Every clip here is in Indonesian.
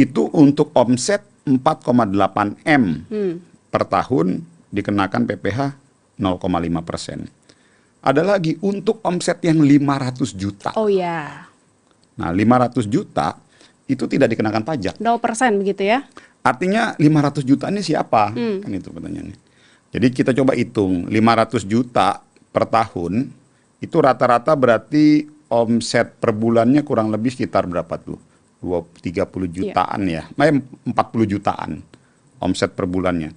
Itu untuk omset 4,8 M per tahun dikenakan PPh 0,5%. Ada lagi untuk omset yang 500 juta. Oh ya. Nah, 500 juta itu tidak dikenakan pajak. 0% begitu ya? Artinya 500 juta ini siapa? Kan itu pertanyaannya. Jadi kita coba hitung 500 juta per tahun itu rata-rata berarti omset per bulannya kurang lebih sekitar berapa tuh? 30 jutaan ya. 40 jutaan omset per bulannya.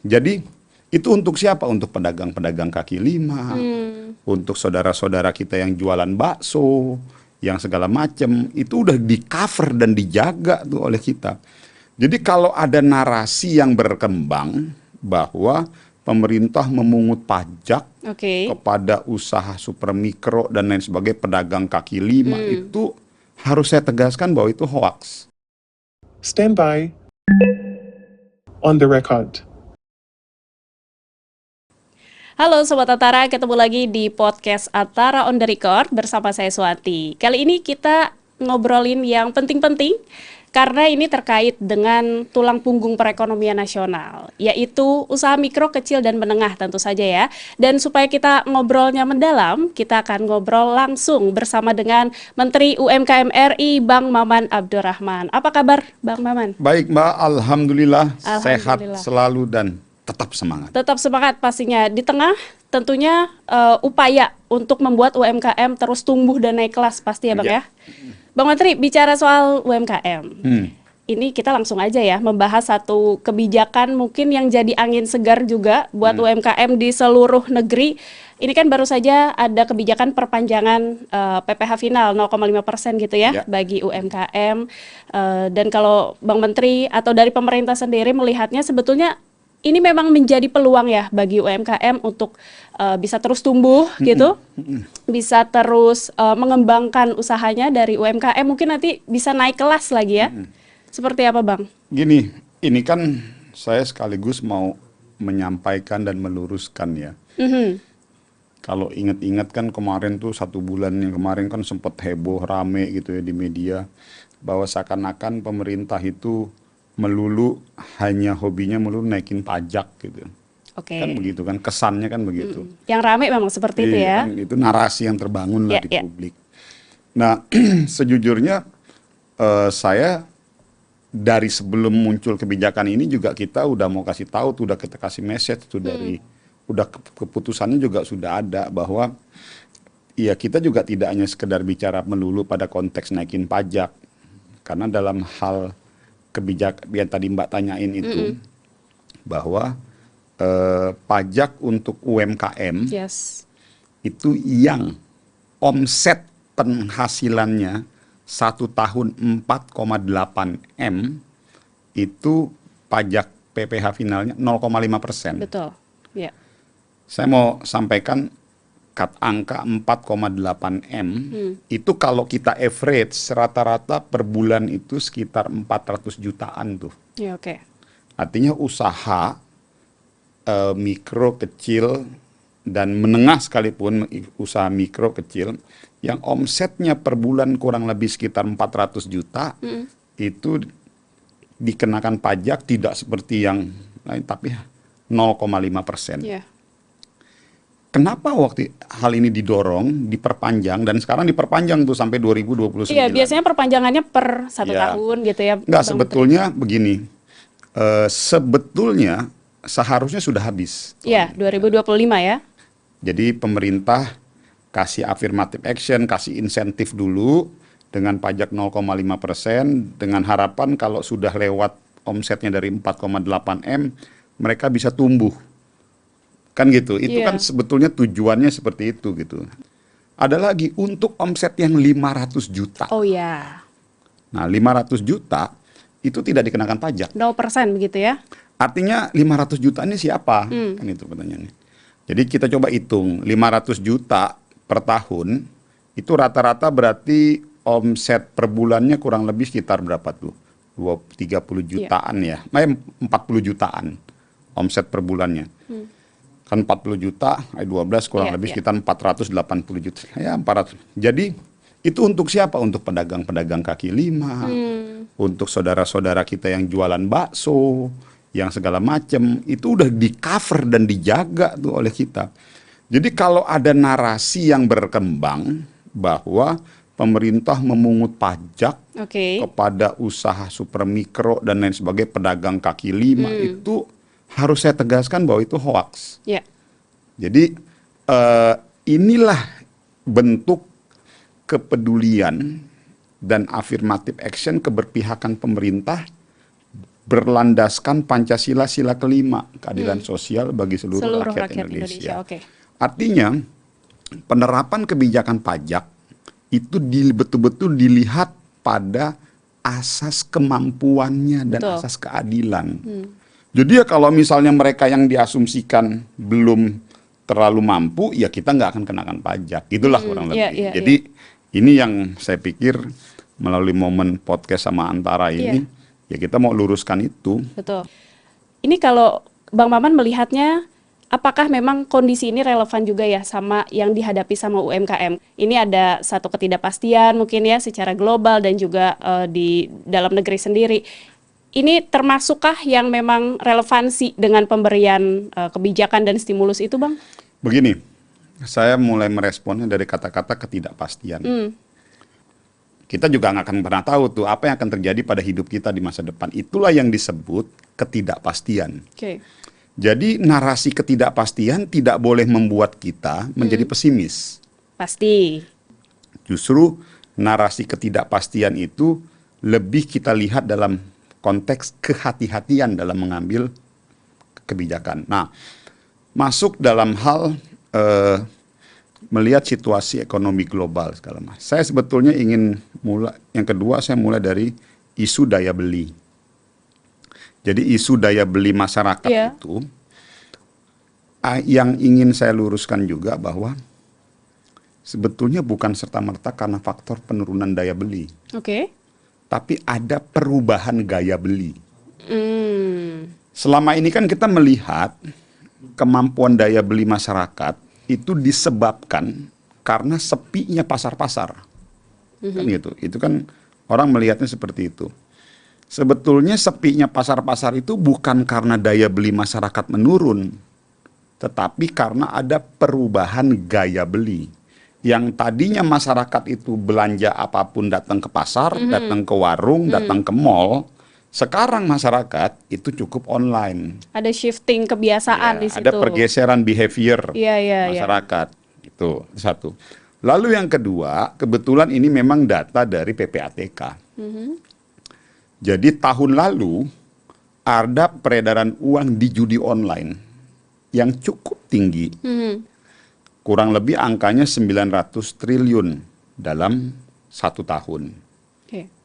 Jadi itu untuk siapa? Untuk pedagang-pedagang kaki lima, untuk saudara-saudara kita yang jualan bakso, yang segala macam, itu udah di cover dan dijaga tuh oleh kita. Jadi kalau ada narasi yang berkembang bahwa pemerintah memungut pajak kepada usaha super mikro dan lain sebagainya, pedagang kaki lima, itu harus saya tegaskan bahwa itu hoax. Stand by. On the record. Halo Sobat Atara, ketemu lagi di podcast Atara on the record bersama saya Swati. Kali ini kita ngobrolin yang penting-penting karena ini terkait dengan tulang punggung perekonomian nasional, yaitu usaha mikro, kecil, dan menengah tentu saja ya. Dan supaya kita ngobrolnya mendalam, kita akan ngobrol langsung bersama dengan Menteri UMKM RI, Bang Maman Abdurrahman. Apa kabar Bang Maman? Baik Mbak, Alhamdulillah. Sehat selalu dan tetap semangat. Tetap semangat pastinya. Di tengah tentunya upaya untuk membuat UMKM terus tumbuh dan naik kelas pasti ya Bang ya. Bang Menteri, bicara soal UMKM, ini kita langsung aja ya membahas satu kebijakan mungkin yang jadi angin segar juga buat UMKM di seluruh negeri. Ini kan baru saja ada kebijakan perpanjangan PPh final 0,5% gitu ya bagi UMKM. Dan kalau Bang Menteri atau dari pemerintah sendiri melihatnya sebetulnya ini memang menjadi peluang ya bagi UMKM untuk bisa terus tumbuh gitu, bisa terus mengembangkan usahanya dari UMKM, mungkin nanti bisa naik kelas lagi ya. Seperti apa Bang? Gini, ini kan saya sekaligus mau menyampaikan dan meluruskan ya. Kalau ingat-ingat kan kemarin tuh 1 bulan yang kemarin kan sempat heboh rame gitu ya di media, bahwa seakan-akan pemerintah itu melulu hanya hobinya melulu naikin pajak gitu. Kan begitu kan, kesannya kan begitu. Yang rame memang seperti itu ya. Kan, itu narasi yang terbangun lah di publik. Nah, sejujurnya saya dari sebelum muncul kebijakan ini juga kita udah mau kasih tahu tuh, udah kita kasih message tuh dari udah keputusannya juga sudah ada bahwa ya kita juga tidak hanya sekedar bicara melulu pada konteks naikin pajak. Karena dalam hal kebijakan yang tadi Mbak tanyain itu bahwa pajak untuk UMKM itu yang omset penghasilannya 1 tahun 4,8 M itu pajak PPh finalnya 0,5%. Betul. Ya. Saya mau sampaikan angka 4,8 M itu kalau kita average rata-rata per bulan itu sekitar 400 jutaan tuh. Ya, Artinya usaha mikro, kecil, dan menengah sekalipun usaha mikro, kecil yang omsetnya per bulan kurang lebih sekitar 400 juta itu dikenakan pajak tidak seperti yang lain tapi 0,5%. Kenapa waktu hal ini didorong, diperpanjang, dan sekarang diperpanjang tuh sampai 2029? Iya, biasanya perpanjangannya per 1 tahun gitu ya. Enggak, sebetulnya begini, sebetulnya seharusnya sudah habis. Iya, 2025 ya. Jadi pemerintah kasih affirmative action, kasih insentif dulu dengan pajak 0,5%, dengan harapan kalau sudah lewat omsetnya dari 4,8 M, mereka bisa tumbuh. Kan gitu, itu kan sebetulnya tujuannya seperti itu gitu. Ada lagi untuk omset yang 500 juta. Nah 500 juta itu tidak dikenakan pajak. 0% begitu ya. Artinya 500 juta ini siapa? Kan itu pertanyaannya. Jadi kita coba hitung 500 juta per tahun itu rata-rata berarti omset per bulannya kurang lebih sekitar berapa tuh? 30 jutaan ya. 40 jutaan omset per bulannya. Kan 40 juta, 12 kurang lebih sekitar 480 juta. Ya 400. Jadi itu untuk siapa? Untuk pedagang-pedagang kaki lima, untuk saudara-saudara kita yang jualan bakso, yang segala macam, itu udah di cover dan dijaga tuh oleh kita. Jadi kalau ada narasi yang berkembang bahwa pemerintah memungut pajak kepada usaha super mikro dan lain sebagainya, pedagang kaki lima, itu harus saya tegaskan bahwa itu hoax. Yeah. Jadi inilah bentuk kepedulian dan affirmative action keberpihakan pemerintah berlandaskan Pancasila sila kelima, keadilan sosial bagi seluruh rakyat Indonesia. Artinya penerapan kebijakan pajak itu betul-betul dilihat pada asas kemampuannya dan asas keadilan. Jadi ya kalau misalnya mereka yang diasumsikan belum terlalu mampu, ya kita nggak akan kenakan pajak. Itulah kurang lebih. Jadi ini yang saya pikir melalui momen podcast sama Antara ini, ya kita mau luruskan itu. Betul. Ini kalau Bang Maman melihatnya, apakah memang kondisi ini relevan juga ya sama yang dihadapi sama UMKM? Ini ada satu ketidakpastian mungkin ya secara global dan juga di dalam negeri sendiri. Ini termasukkah yang memang relevansi dengan pemberian kebijakan dan stimulus itu, Bang? Begini, saya mulai meresponnya dari kata-kata ketidakpastian. Kita juga nggak akan pernah tahu tuh apa yang akan terjadi pada hidup kita di masa depan. Itulah yang disebut ketidakpastian. Jadi narasi ketidakpastian tidak boleh membuat kita menjadi pesimis. Pasti. Justru narasi ketidakpastian itu lebih kita lihat dalam konteks kehati-hatian dalam mengambil kebijakan. Nah, masuk dalam hal melihat situasi ekonomi global segala macam. Saya sebetulnya ingin mulai, yang kedua saya mulai dari isu daya beli. Jadi isu daya beli masyarakat itu yang ingin saya luruskan juga bahwa sebetulnya bukan serta-merta karena faktor penurunan daya beli. Tapi ada perubahan gaya beli. Selama ini kan kita melihat kemampuan daya beli masyarakat itu disebabkan karena sepinya pasar-pasar. Kan gitu. Itu kan orang melihatnya seperti itu. Sebetulnya sepinya pasar-pasar itu bukan karena daya beli masyarakat menurun, tetapi karena ada perubahan gaya beli. Yang tadinya masyarakat itu belanja apapun datang ke pasar, datang ke warung, datang ke mall. Sekarang masyarakat itu cukup online. Ada shifting kebiasaan di situ. Ada pergeseran behavior masyarakat. Itu satu. Lalu yang kedua, kebetulan ini memang data dari PPATK. Jadi tahun lalu ada peredaran uang di judi online yang cukup tinggi. Kurang lebih angkanya 900 triliun dalam 1 tahun.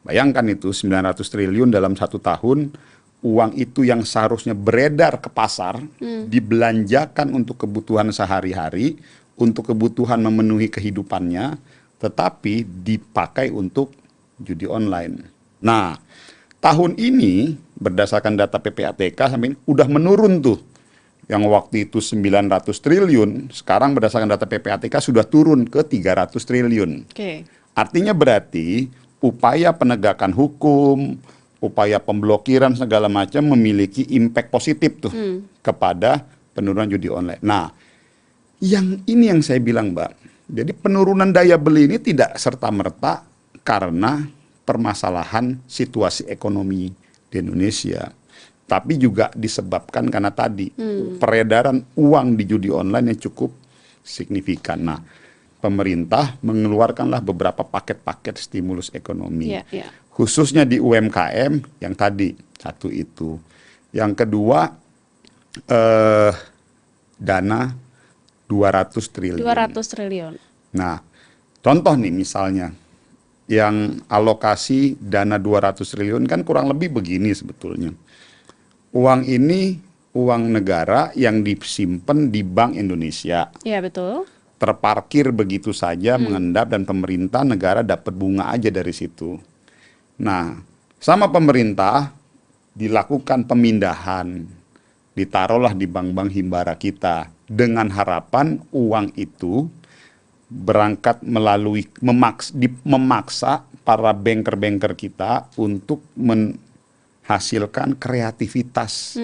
Bayangkan itu 900 triliun dalam 1 tahun, uang itu yang seharusnya beredar ke pasar, dibelanjakan untuk kebutuhan sehari-hari, untuk kebutuhan memenuhi kehidupannya, tetapi dipakai untuk judi online. Nah, tahun ini berdasarkan data PPATK sampai ini udah menurun tuh. Yang waktu itu 900 triliun, sekarang berdasarkan data PPATK sudah turun ke 300 triliun. Artinya berarti upaya penegakan hukum, upaya pemblokiran segala macam memiliki impact positif tuh kepada penurunan judi online. Nah, yang ini yang saya bilang, Mbak. Jadi penurunan daya beli ini tidak serta-merta karena permasalahan situasi ekonomi di Indonesia. Tapi juga disebabkan karena tadi peredaran uang di judi online yang cukup signifikan. Nah, pemerintah mengeluarkanlah beberapa paket-paket stimulus ekonomi. Khususnya di UMKM yang tadi, satu itu. Yang kedua, dana 200 triliun. 200 triliun. Nah, contoh nih misalnya, yang alokasi dana 200 triliun kan kurang lebih begini sebetulnya. Uang ini uang negara yang disimpan di Bank Indonesia. Iya, betul. Terparkir begitu saja mengendap dan pemerintah negara dapat bunga aja dari situ. Nah, sama pemerintah dilakukan pemindahan, ditaruhlah di bank-bank himbara kita dengan harapan uang itu berangkat melalui memaksa para banker-banker kita untuk menghasilkan kreativitas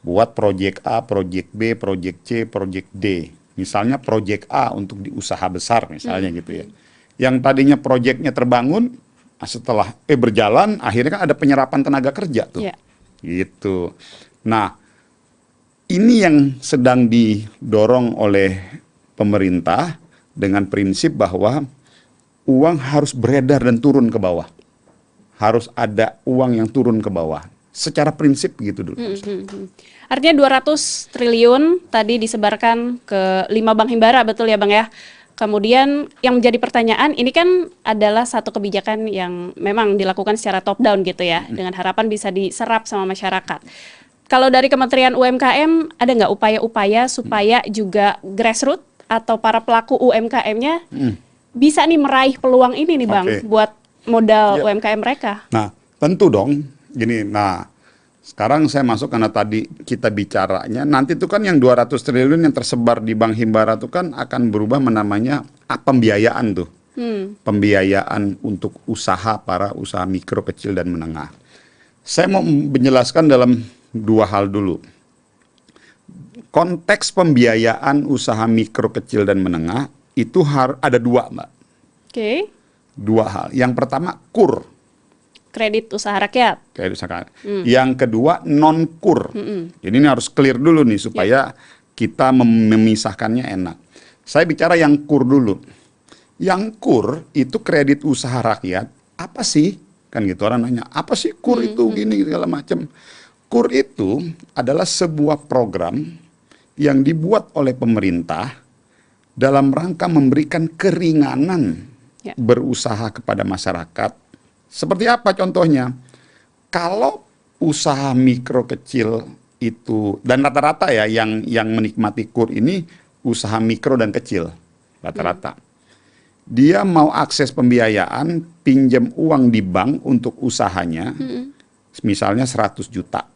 buat proyek A, proyek B, proyek C, proyek D. Misalnya proyek A untuk di usaha besar misalnya gitu ya. Yang tadinya proyeknya terbangun, setelah berjalan, akhirnya kan ada penyerapan tenaga kerja tuh. Yeah. Gitu. Nah, ini yang sedang didorong oleh pemerintah dengan prinsip bahwa uang harus beredar dan turun ke bawah. Harus ada uang yang turun ke bawah. Secara prinsip gitu dulu. Artinya 200 triliun tadi disebarkan ke 5 bank himbara, betul ya Bang ya? Kemudian yang menjadi pertanyaan, ini kan adalah satu kebijakan yang memang dilakukan secara top down gitu ya, dengan harapan bisa diserap sama masyarakat. Kalau dari Kementerian UMKM, ada nggak upaya-upaya supaya juga grassroots atau para pelaku UMKM-nya bisa nih meraih peluang ini nih Bang, buat modal UMKM mereka? Nah, tentu dong. Gini, sekarang saya masuk karena tadi kita bicaranya, nanti itu kan yang 200 triliun yang tersebar di Bank Himbara itu kan akan berubah namanya pembiayaan tuh. Pembiayaan untuk usaha, para usaha mikro, kecil, dan menengah. Saya mau menjelaskan dalam dua hal dulu. Konteks pembiayaan usaha mikro, kecil, dan menengah itu ada dua, Mbak. Oke. Dua hal. Yang pertama, KUR. Kredit usaha rakyat. Kredit usaha rakyat. Yang kedua, non-KUR. Jadi ini harus clear dulu nih, supaya kita memisahkannya enak. Saya bicara yang KUR dulu. Yang KUR itu kredit usaha rakyat, apa sih? Kan gitu orang nanya, apa sih KUR itu gini segala macam. KUR itu adalah sebuah program yang dibuat oleh pemerintah dalam rangka memberikan keringanan berusaha kepada masyarakat. Seperti apa contohnya? Kalau usaha mikro kecil itu, dan rata-rata ya yang menikmati KUR ini usaha mikro dan kecil, rata-rata. Dia mau akses pembiayaan, pinjam uang di bank untuk usahanya, misalnya 100 juta.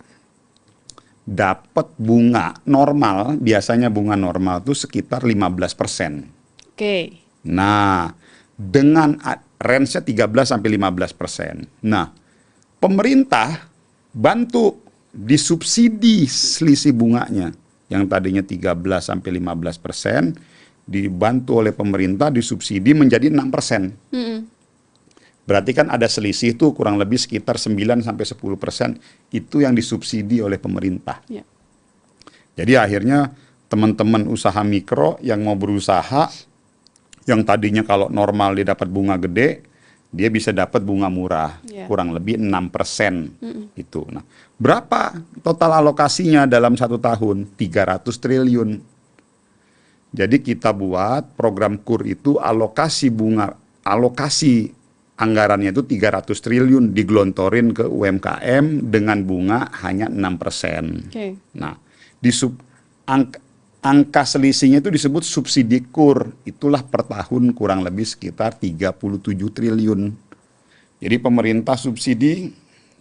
Dapat bunga normal, biasanya bunga normal itu sekitar 15%. Oke. Nah, dengan range-nya 13-15%. Nah, pemerintah bantu disubsidi selisih bunganya yang tadinya 13-15%, dibantu oleh pemerintah disubsidi menjadi 6%. Berarti kan ada selisih itu kurang lebih sekitar 9-10%, itu yang disubsidi oleh pemerintah. Ya. Jadi akhirnya teman-teman usaha mikro yang mau berusaha, yang tadinya kalau normal dia dapat bunga gede, dia bisa dapat bunga murah, kurang lebih 6% itu. Nah, berapa total alokasinya dalam 1 tahun? 300 triliun. Jadi kita buat program KUR itu alokasi anggarannya itu 300 triliun digelontorin ke UMKM dengan bunga hanya 6%. Okay. Nah, angka selisihnya itu disebut subsidi KUR. Itulah per tahun kurang lebih sekitar 37 triliun. Jadi pemerintah subsidi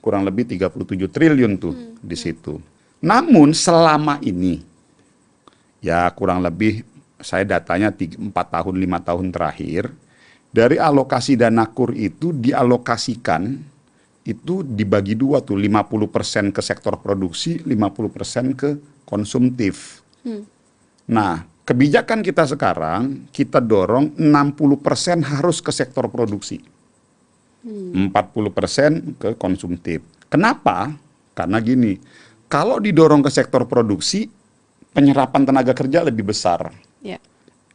kurang lebih 37 triliun tuh di situ. Namun selama ini, ya kurang lebih saya datanya 4 tahun, 5 tahun terakhir, dari alokasi dana KUR itu dialokasikan, itu dibagi dua tuh, 50% ke sektor produksi, 50% ke konsumtif. Nah, kebijakan kita sekarang, kita dorong 60% harus ke sektor produksi. 40% ke konsumtif. Kenapa? Karena gini, kalau didorong ke sektor produksi, penyerapan tenaga kerja lebih besar. Yeah.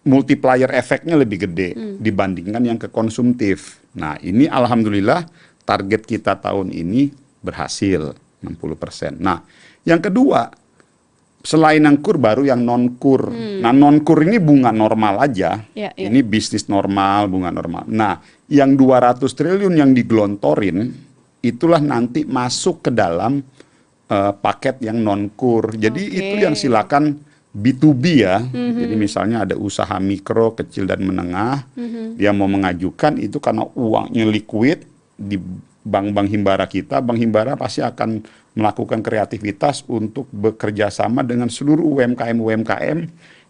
Multiplier efeknya lebih gede dibandingkan yang ke konsumtif. Nah, ini alhamdulillah target kita tahun ini berhasil 60%. Nah, yang kedua, selain yang KUR baru yang non-KUR. Nah, non-KUR ini bunga normal aja. Ini bisnis normal, bunga normal. Nah, yang 200 triliun yang digelontorin, itulah nanti masuk ke dalam paket yang non-KUR. Jadi itu yang silakan B2B ya. Jadi misalnya ada usaha mikro, kecil, dan menengah. Dia mau mengajukan itu karena uangnya liquid di bank-bank himbara kita. Bank himbara pasti akan melakukan kreativitas untuk bekerja sama dengan seluruh UMKM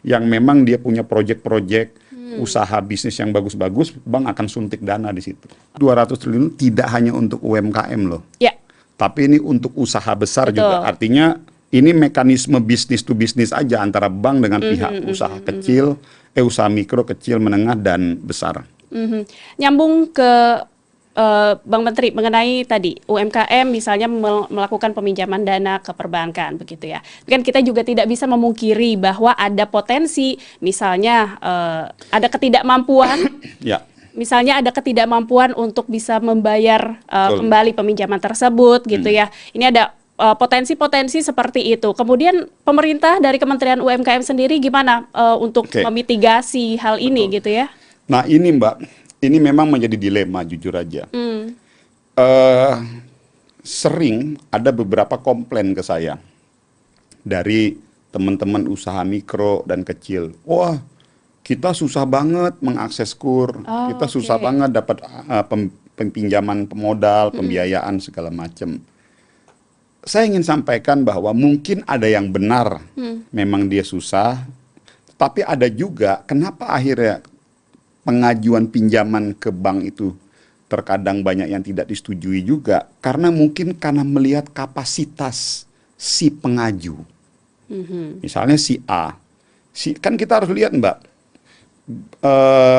yang memang dia punya proyek-proyek usaha bisnis yang bagus-bagus, bank akan suntik dana di situ. 200 triliun tidak hanya untuk UMKM loh. Ya. Tapi ini untuk usaha besar Betul. juga. Artinya ini mekanisme bisnis to bisnis aja antara bank dengan pihak usaha kecil, usaha mikro, kecil, menengah, dan besar. Nyambung ke Bang Menteri mengenai tadi UMKM misalnya melakukan peminjaman dana ke perbankan begitu ya. Kan kita juga tidak bisa memungkiri bahwa ada potensi misalnya ada ketidakmampuan Ya. misalnya ada ketidakmampuan untuk bisa membayar kembali peminjaman tersebut gitu ya. Ini ada potensi-potensi seperti itu. Kemudian pemerintah dari Kementerian UMKM sendiri gimana untuk memitigasi hal ini gitu ya? Nah ini Mbak, ini memang menjadi dilema jujur aja. Sering ada beberapa komplain ke saya dari teman-teman usaha mikro dan kecil. Wah, kita susah banget mengakses KUR, kita susah banget dapat pinjaman pemodal, pembiayaan segala macam. Saya ingin sampaikan bahwa mungkin ada yang benar, memang dia susah, tapi ada juga kenapa akhirnya pengajuan pinjaman ke bank itu terkadang banyak yang tidak disetujui juga, karena mungkin karena melihat kapasitas si pengaju. Misalnya si A, kan kita harus lihat Mbak,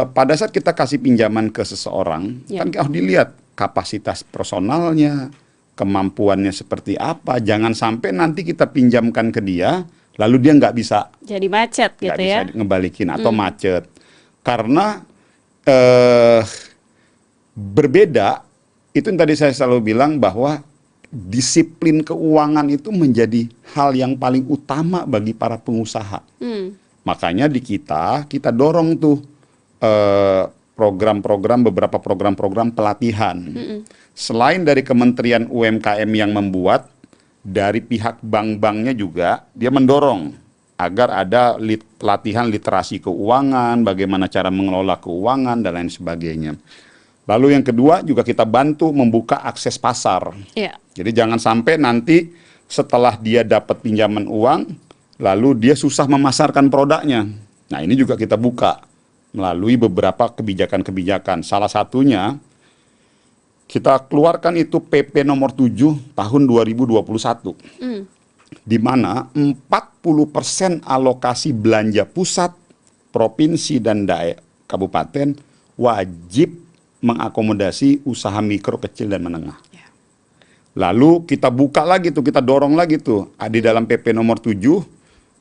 pada saat kita kasih pinjaman ke seseorang, kan harus dilihat kapasitas personalnya, kemampuannya seperti apa. Jangan sampai nanti kita pinjamkan ke dia, lalu dia nggak bisa, jadi macet gitu ya, bisa ngebalikin atau macet. Karena berbeda, itu yang tadi saya selalu bilang bahwa disiplin keuangan itu menjadi hal yang paling utama bagi para pengusaha. Makanya di kita dorong tuh beberapa program-program pelatihan. Selain dari Kementerian UMKM yang membuat, dari pihak bank-banknya juga dia mendorong agar ada pelatihan literasi keuangan, bagaimana cara mengelola keuangan, dan lain sebagainya. Lalu yang kedua juga kita bantu membuka akses pasar. Jadi jangan sampai nanti setelah dia dapat pinjaman uang, lalu dia susah memasarkan produknya. Nah ini juga kita buka melalui beberapa kebijakan-kebijakan. Salah satunya, kita keluarkan itu PP nomor 7 tahun 2021. Di mana 40% alokasi belanja pusat, provinsi, dan kabupaten wajib mengakomodasi usaha mikro, kecil, dan menengah. Lalu kita buka lagi tuh, kita dorong lagi tuh di dalam PP nomor 7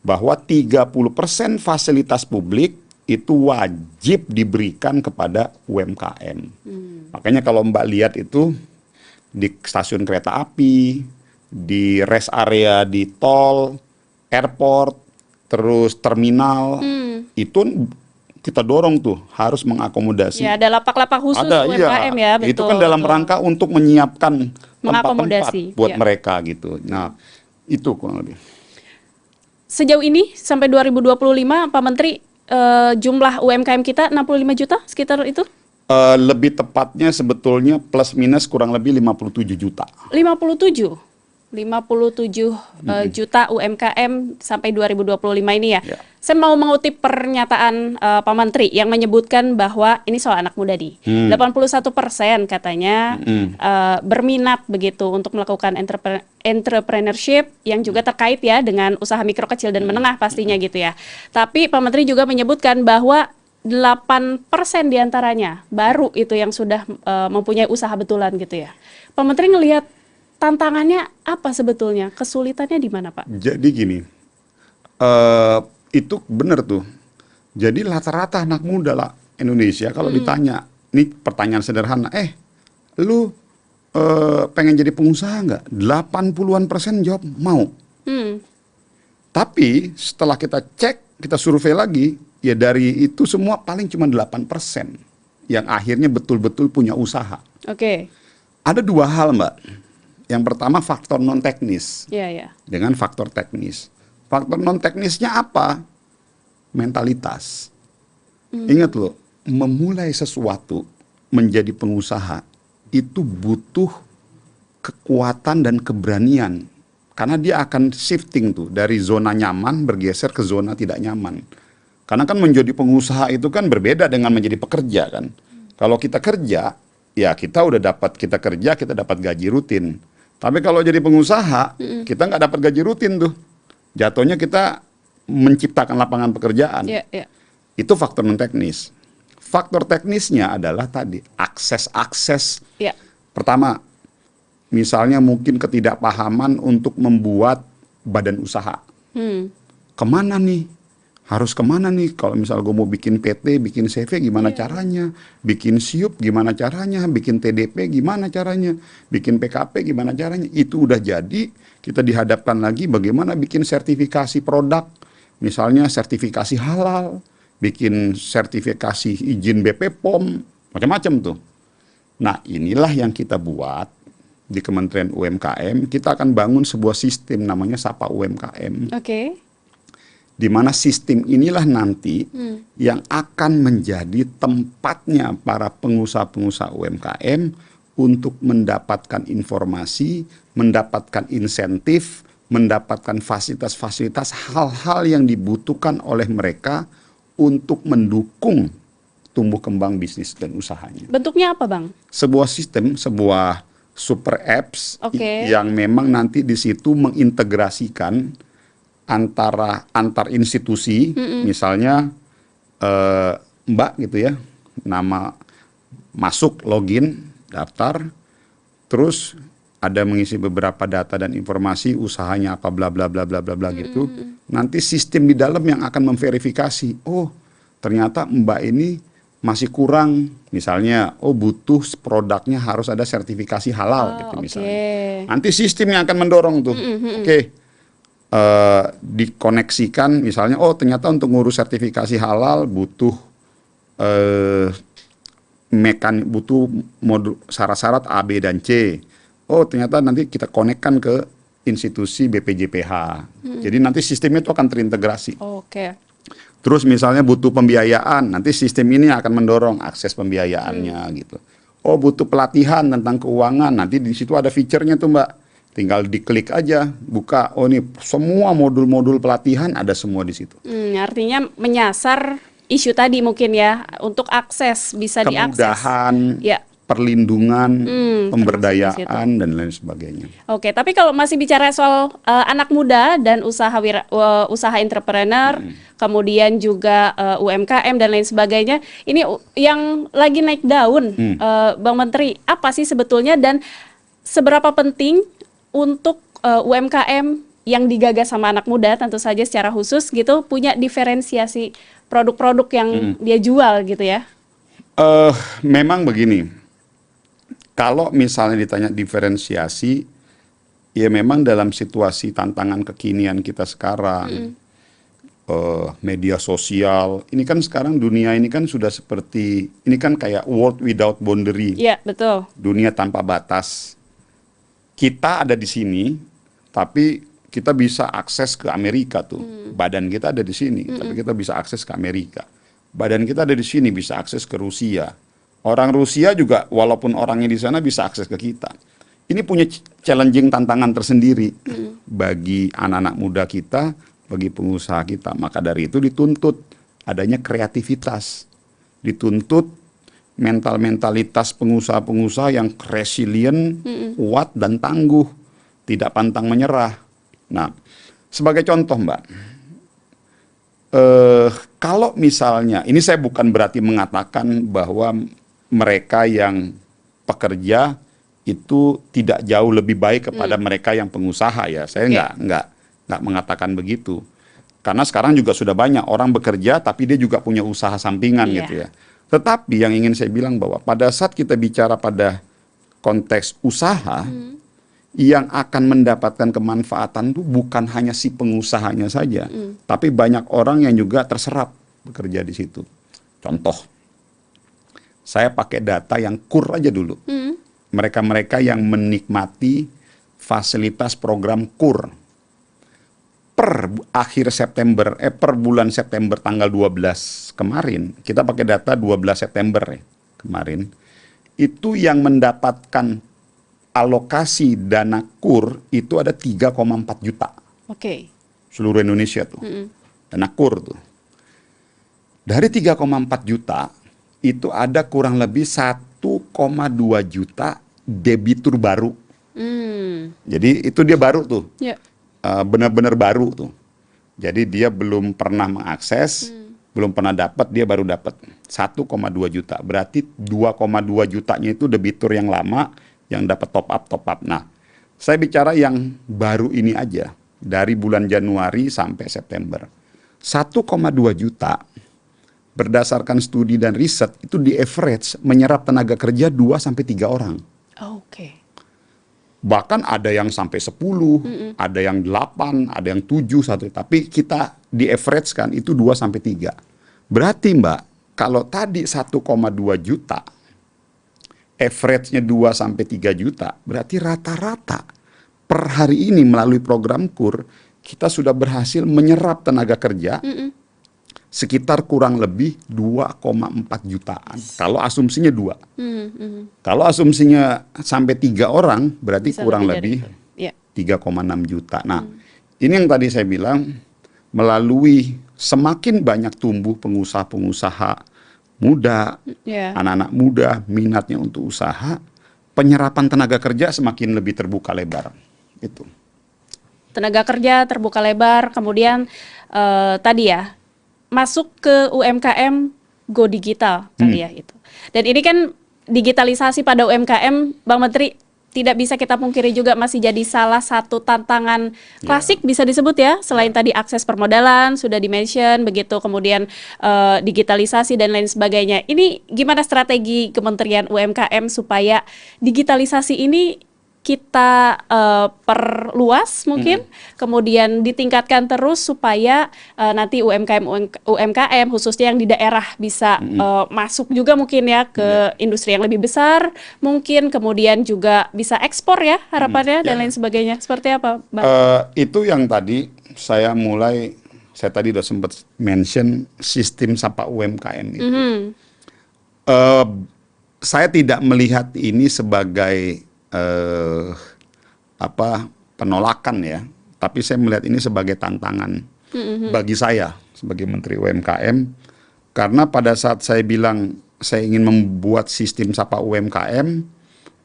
bahwa 30% fasilitas publik itu wajib diberikan kepada UMKM. Makanya kalau Mbak lihat itu di stasiun kereta api, di rest area di tol, airport, terus terminal, itu kita dorong tuh harus mengakomodasi. Ya, ada lapak-lapak khusus UMKM ya, betul. Itu kan dalam rangka untuk menyiapkan tempat-tempat buat ya, mereka gitu. Nah, itu kurang lebih. Sejauh ini sampai 2025 Pak Menteri, jumlah UMKM kita 65 juta sekitar itu? Lebih tepatnya sebetulnya plus minus kurang lebih 57 juta. 57 juta UMKM sampai 2025 ini ya. Saya mau mengutip pernyataan Pak Menteri yang menyebutkan bahwa ini soal anak muda nih. 81% katanya berminat begitu untuk melakukan entrepreneurship yang juga terkait ya dengan usaha mikro, kecil, dan menengah pastinya gitu ya. Tapi Pak Menteri juga menyebutkan bahwa 8% diantaranya baru itu yang sudah mempunyai usaha betulan gitu ya. Pak Menteri ngelihat tantangannya apa sebetulnya? Kesulitannya di mana, Pak? Jadi gini, itu benar tuh. Jadi rata-rata anak muda lah Indonesia kalau ditanya, ini pertanyaan sederhana, lu pengen jadi pengusaha nggak? 80-an% jawab mau. Tapi setelah kita cek, kita survei lagi, ya dari itu semua paling cuma 8% yang akhirnya betul-betul punya usaha. Ada dua hal, Mbak. Yang pertama faktor non teknis, dengan faktor teknis. Faktor non teknisnya apa? Mentalitas. Ingat loh, memulai sesuatu menjadi pengusaha itu butuh kekuatan dan keberanian, karena dia akan shifting tuh dari zona nyaman bergeser ke zona tidak nyaman. Karena kan menjadi pengusaha itu kan berbeda dengan menjadi pekerja kan. Kalau kita kerja, ya kita kerja, kita dapat gaji rutin. Tapi kalau jadi pengusaha, kita nggak dapat gaji rutin tuh. Jatuhnya kita menciptakan lapangan pekerjaan. Itu faktor non teknis. Faktor teknisnya adalah tadi akses. Pertama, misalnya mungkin ketidakpahaman untuk membuat badan usaha. Kemana nih? Harus kemana nih? Kalau misal gue mau bikin PT, bikin CV, gimana caranya? Bikin SIUP, gimana caranya? Bikin TDP, gimana caranya? Bikin PKP, gimana caranya? Itu udah jadi, kita dihadapkan lagi bagaimana bikin sertifikasi produk. Misalnya sertifikasi halal, bikin sertifikasi izin BP POM, macam-macam tuh. Nah, inilah yang kita buat di Kementerian UMKM. Kita akan bangun sebuah sistem namanya Sapa UMKM. Di mana sistem inilah nanti yang akan menjadi tempatnya para pengusaha-pengusaha UMKM untuk mendapatkan informasi, mendapatkan insentif, mendapatkan fasilitas-fasilitas hal-hal yang dibutuhkan oleh mereka untuk mendukung tumbuh kembang bisnis dan usahanya. Bentuknya apa, Bang? Sebuah sistem, sebuah super apps yang memang nanti di situ mengintegrasikan antar institusi, misalnya Mbak gitu ya, nama masuk, login, daftar, terus ada mengisi beberapa data dan informasi usahanya apa bla bla bla bla bla bla gitu. Nanti sistem di dalam yang akan memverifikasi, oh ternyata Mbak ini masih kurang, misalnya butuh produknya harus ada sertifikasi halal gitu misalnya. Nanti sistem yang akan mendorong tuh, dikoneksikan misalnya, ternyata untuk ngurus sertifikasi halal butuh butuh modul syarat-syarat A, B, dan C. Ternyata nanti kita konekkan ke institusi BPJPH. Jadi nanti sistemnya itu akan terintegrasi. Terus misalnya butuh pembiayaan, nanti sistem ini akan mendorong akses pembiayaannya gitu. Butuh pelatihan tentang keuangan, nanti di situ ada fiturnya tuh Mbak. Tinggal diklik aja, buka, ini semua modul-modul pelatihan ada semua di situ. Artinya menyasar isu tadi mungkin ya, untuk akses, bisa diakses. Kemudahan, perlindungan, pemberdayaan, dan lain sebagainya. Tapi kalau masih bicara soal anak muda dan usaha entrepreneur, kemudian juga UMKM dan lain sebagainya, ini yang lagi naik daun, Bang Menteri, apa sih sebetulnya dan seberapa penting untuk UMKM yang digagas sama anak muda tentu saja secara khusus gitu punya diferensiasi produk-produk yang dia jual gitu ya? Memang begini, kalau misalnya ditanya diferensiasi, ya memang dalam situasi tantangan kekinian kita sekarang, media sosial, ini kan sekarang dunia ini kan sudah seperti, ini kan kayak world without boundary. Iya, betul. Dunia tanpa batas. Kita ada di sini, tapi kita bisa akses ke Amerika tuh. Badan kita ada di sini, tapi kita bisa akses ke Amerika. Badan kita ada di sini, bisa akses ke Rusia. Orang Rusia juga, walaupun orangnya di sana bisa akses ke kita. Ini punya challenging tantangan tersendiri bagi anak-anak muda kita, bagi pengusaha kita. Maka dari itu dituntut adanya kreativitas, dituntut mentalitas pengusaha-pengusaha yang resilient, kuat dan tangguh, tidak pantang menyerah. Nah, sebagai contoh Mbak, kalau misalnya, ini saya bukan berarti mengatakan bahwa mereka yang pekerja itu tidak jauh lebih baik kepada mereka yang pengusaha ya. Saya nggak mengatakan begitu. Karena sekarang juga sudah banyak orang bekerja tapi dia juga punya usaha sampingan gitu ya. Tetapi yang ingin saya bilang bahwa pada saat kita bicara pada konteks usaha, yang akan mendapatkan kemanfaatan itu bukan hanya si pengusahanya saja, tapi banyak orang yang juga terserap bekerja di situ. Contoh, saya pakai data yang KUR aja dulu. Mereka-mereka yang menikmati fasilitas program KUR. Per bulan September tanggal 12 kemarin, kita pakai data 12 September kemarin, itu yang mendapatkan alokasi dana KUR itu ada 3,4 juta. Oke. Seluruh Indonesia tuh. Dana KUR tuh. Dari 3,4 juta, itu ada kurang lebih 1,2 juta debitur baru. Jadi itu dia baru tuh, Ya. benar-benar baru tuh. Jadi dia belum pernah mengakses, belum pernah dapat, dia baru dapat 1,2 juta. Berarti 2,2 jutanya itu debitur yang lama yang dapat top up. Nah, saya bicara yang baru ini aja, dari bulan Januari sampai September. 1,2 juta berdasarkan studi dan riset itu di average menyerap tenaga kerja 2 sampai 3 orang. Oke. Bahkan ada yang sampai 10, ada yang 8, ada yang 7, satu. Tapi kita di average kan itu 2 sampai 3. Berarti Mbak, kalau tadi 1,2 juta, average-nya 2 sampai 3 juta, berarti rata-rata per hari ini melalui program KUR, kita sudah berhasil menyerap tenaga kerja sekitar kurang lebih 2,4 jutaan. Kalau asumsinya 2. Kalau asumsinya sampai 3 orang, berarti Bisa kurang lebih lebih dari itu. 3,6 juta. Nah, ini yang tadi saya bilang, melalui semakin banyak tumbuh pengusaha-pengusaha muda, Ya. anak-anak muda, minatnya untuk usaha, penyerapan tenaga kerja semakin lebih terbuka lebar. Itu. Tenaga kerja terbuka lebar, kemudian tadi ya masuk ke UMKM go digital kali ya itu. Dan ini kan digitalisasi pada UMKM, Bang Menteri, tidak bisa kita pungkiri juga masih jadi salah satu tantangan klasik bisa disebut ya, selain tadi akses permodalan sudah di-mention begitu, kemudian digitalisasi dan lain sebagainya. Ini gimana strategi Kementerian UMKM supaya digitalisasi ini kita perluas mungkin, kemudian ditingkatkan terus supaya nanti UMKM khususnya yang di daerah bisa masuk juga mungkin ya ke industri yang lebih besar, mungkin kemudian juga bisa ekspor ya harapannya dan lain sebagainya. Seperti apa, Bang? Itu yang tadi saya tadi udah sempat mention sistem sapa UMKM itu. Saya tidak melihat ini sebagai penolakan ya, tapi saya melihat ini sebagai tantangan bagi saya sebagai Menteri UMKM, karena pada saat saya bilang saya ingin membuat sistem sapa UMKM,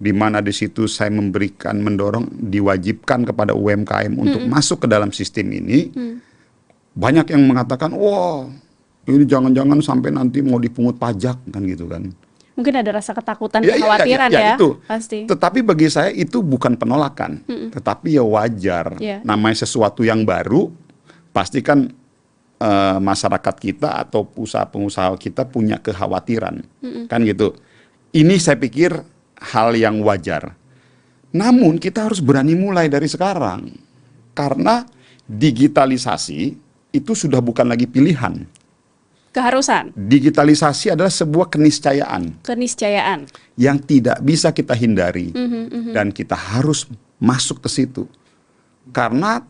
di mana di situ saya mendorong diwajibkan kepada UMKM untuk masuk ke dalam sistem ini, banyak yang mengatakan, wah ini jangan-jangan sampai nanti mau dipungut pajak kan gitu kan. Mungkin ada rasa ketakutan, kekhawatiran ya, itu. pasti. Tetapi bagi saya itu bukan penolakan, tetapi ya wajar. Namanya sesuatu yang baru, pasti kan masyarakat kita atau pengusaha kita punya kekhawatiran, kan gitu. Ini saya pikir hal yang wajar. Namun kita harus berani mulai dari sekarang, karena digitalisasi itu sudah bukan lagi pilihan. Keharusan. Digitalisasi adalah sebuah keniscayaan. Keniscayaan. Yang tidak bisa kita hindari. Dan kita harus masuk ke situ. Karena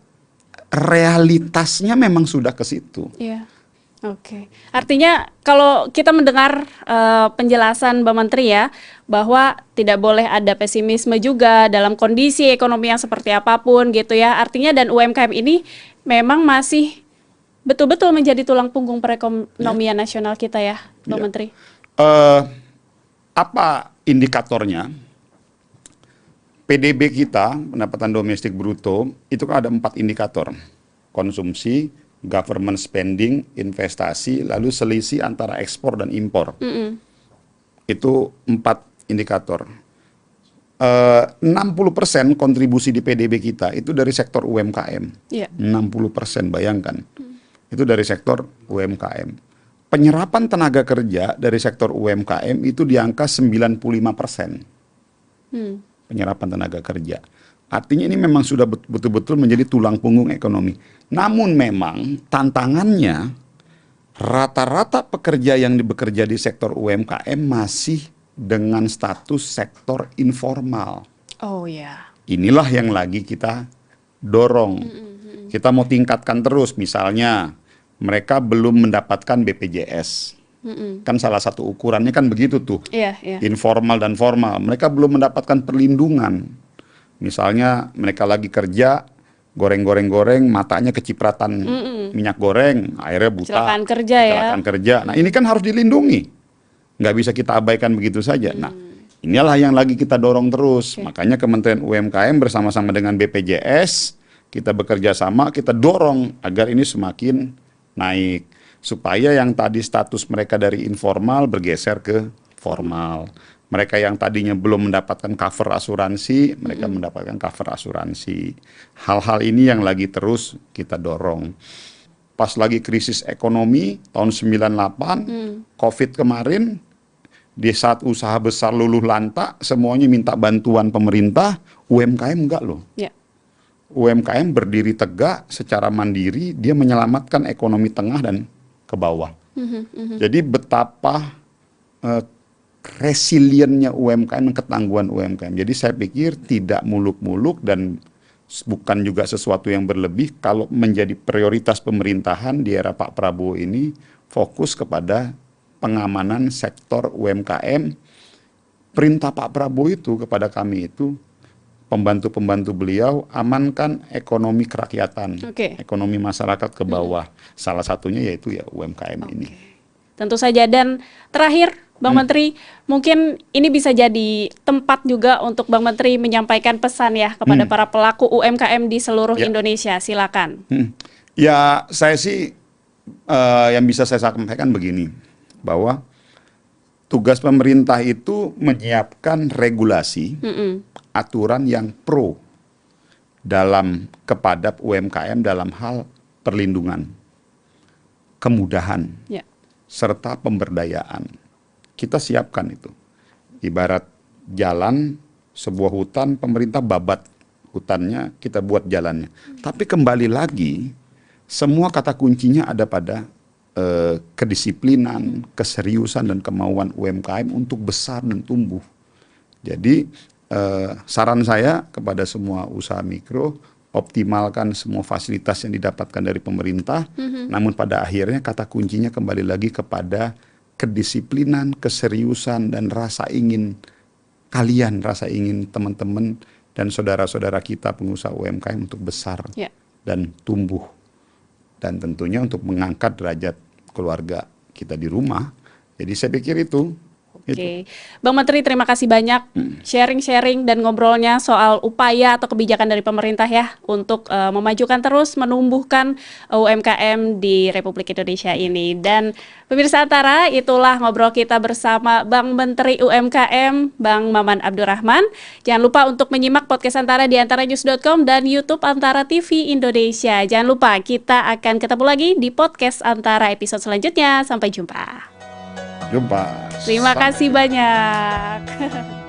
realitasnya memang sudah ke situ. Iya. Oke. Artinya kalau kita mendengar penjelasan Mbak Menteri ya, bahwa tidak boleh ada pesimisme juga dalam kondisi ekonomi yang seperti apapun gitu ya. Artinya dan UMKM ini memang masih betul-betul menjadi tulang punggung perekonomian nasional kita ya, Bang Menteri. Apa indikatornya? PDB kita, pendapatan domestik bruto, itu kan ada 4 indikator. Konsumsi, government spending, investasi, lalu selisih antara ekspor dan impor. Itu 4 indikator. 60% kontribusi di PDB kita itu dari sektor UMKM. 60%, bayangkan. Itu dari sektor UMKM. Penyerapan tenaga kerja dari sektor UMKM itu di angka 95%. Penyerapan tenaga kerja. Artinya ini memang sudah betul-betul menjadi tulang punggung ekonomi. Namun memang tantangannya rata-rata pekerja yang bekerja di sektor UMKM masih dengan status sektor informal. Oh ya. Inilah yang lagi kita dorong. Kita mau tingkatkan terus, misalnya mereka belum mendapatkan BPJS. Kan salah satu ukurannya kan begitu tuh. Informal dan formal. Mereka belum mendapatkan perlindungan. Misalnya mereka lagi kerja, goreng-goreng-goreng, matanya kecipratan minyak goreng, akhirnya buta, Kecelakaan kerja ya. kecelakaan kerja. Nah ini kan harus dilindungi, nggak bisa kita abaikan begitu saja. Nah inilah yang lagi kita dorong terus. Makanya Kementerian UMKM bersama-sama dengan BPJS kita bekerja sama, kita dorong agar ini semakin naik supaya yang tadi status mereka dari informal bergeser ke formal. Mereka yang tadinya belum mendapatkan cover asuransi, mereka mendapatkan cover asuransi. Hal-hal ini yang lagi terus kita dorong. Pas lagi krisis ekonomi tahun 98, Covid kemarin, di saat usaha besar luluh lantak, semuanya minta bantuan pemerintah, UMKM enggak loh. Ya. UMKM berdiri tegak secara mandiri, dia menyelamatkan ekonomi tengah dan ke bawah. Jadi betapa resiliennya UMKM dan ketangguhan UMKM. Jadi saya pikir tidak muluk-muluk dan bukan juga sesuatu yang berlebih kalau menjadi prioritas pemerintahan di era Pak Prabowo ini fokus kepada pengamanan sektor UMKM. Perintah Pak Prabowo itu kepada kami itu pembantu-pembantu beliau amankan ekonomi kerakyatan, ekonomi masyarakat ke bawah. Salah satunya yaitu ya UMKM ini. Tentu saja, dan terakhir Bang Menteri, mungkin ini bisa jadi tempat juga untuk Bang Menteri menyampaikan pesan ya kepada para pelaku UMKM di seluruh Indonesia. Silakan. Ya, saya sih yang bisa saya sampaikan begini, bahwa tugas pemerintah itu menyiapkan regulasi, aturan yang pro dalam kepada UMKM dalam hal perlindungan, kemudahan, serta pemberdayaan. Kita siapkan itu. Ibarat jalan, sebuah hutan, pemerintah babat hutannya, kita buat jalannya. Tapi kembali lagi, semua kata kuncinya ada pada kedisiplinan, keseriusan, dan kemauan UMKM untuk besar dan tumbuh. Jadi saran saya kepada semua usaha mikro, optimalkan semua fasilitas yang didapatkan dari pemerintah, namun pada akhirnya kata kuncinya kembali lagi kepada kedisiplinan, keseriusan, dan rasa ingin kalian, rasa ingin teman-teman dan saudara-saudara kita pengusaha UMKM untuk besar dan tumbuh. Dan tentunya untuk mengangkat derajat keluarga kita di rumah. Jadi saya pikir itu. Oke. Bang Menteri, terima kasih banyak sharing-sharing dan ngobrolnya soal upaya atau kebijakan dari pemerintah ya untuk memajukan terus, menumbuhkan UMKM di Republik Indonesia ini. Dan pemirsa Antara, itulah ngobrol kita bersama Bang Menteri UMKM, Bang Maman Abdurrahman. Jangan lupa untuk menyimak podcast Antara di antaranews.com dan YouTube Antara TV Indonesia. Jangan lupa, kita akan ketemu lagi di podcast Antara episode selanjutnya. Sampai jumpa. Jumpa. Terima kasih banyak.